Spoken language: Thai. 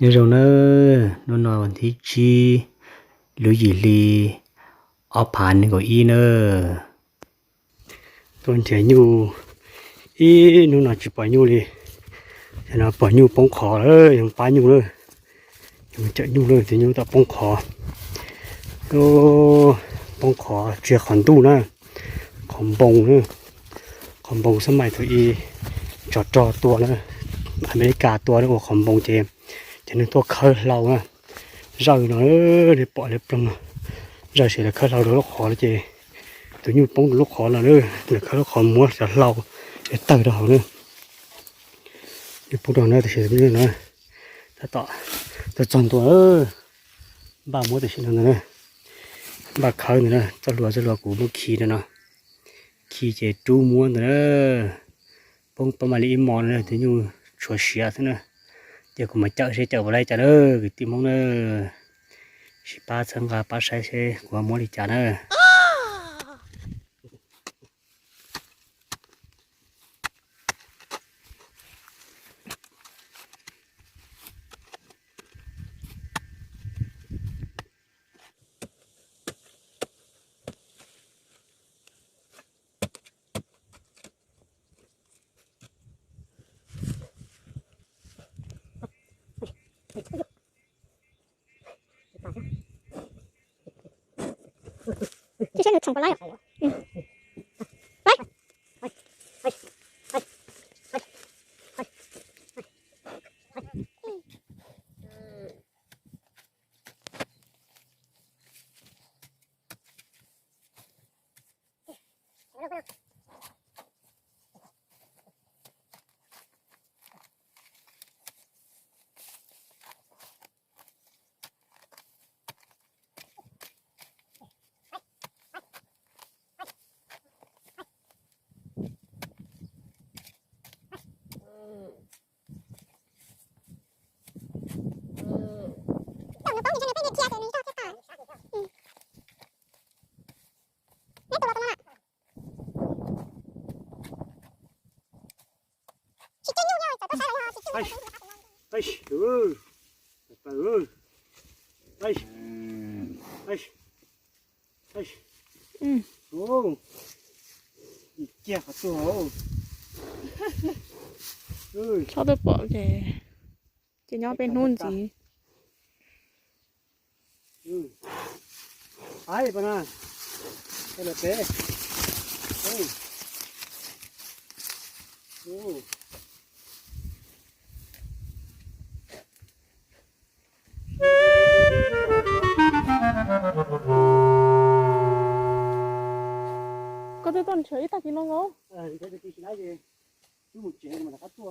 như rồi nó nóiวันที่ชีหรือยี่ลีเอาผ่านนี่ก็อีเนอตัวเจียยูอีนู่นน่ะจีปยูเลยแต่น่ะปยูป้องคอเลยยังปยูเลยยังเจายูเลยแต่ยูแต่ป้องคอก็ป้องคอเจียขันตู้นะขอมบงนะขอมบงสมัยตัวอีจอตัวนะอเมริกาตัวแล้วก็ขอมบงเจมจะนึกตัวเคยเราอะเราเนาะเดี๋ยวปล่อยเดี๋ยวปลงเราเสียแล้วเคยเราโดนลูกคอแล้วเจตัวนี้ป้องลูกคอเราเลยเดี๋ยวเคยลูกคอมัวจะเราเดี๋ยวเตยเราเนี่ยเดี๋ยวพวกเราเนี่ยจะเสียไปเรื่อยนะถ้าต่อจะจนตัวบ้ามัวจะเสียนั่นนะบ้าเคยเนี่ยนะจะรัวกูมันขี้เนี่ยนะขี้เจจูมัวเนี่ยป้องประมาณนี้มอนเนี่ยถึงอยู่ชัวเสียซะนะเดี๋ยวกูมาเจออะไรจ้ะเด้อกิติมงเด้อสิป้าสังกาป้าใช้เช่กูมัวดิจ้าเด้อ这些是抢不来呀。来，โอ้เจี๊ยบตัวชอบตัวปอบเจย่อเป็นนู่นจีไปปะนะไปเลยเป๊ะก็จะต้นเฉยตากินน้องเดี๋ยวจะกินอะไรดีดูหมูเจ๋งมันละครับตัว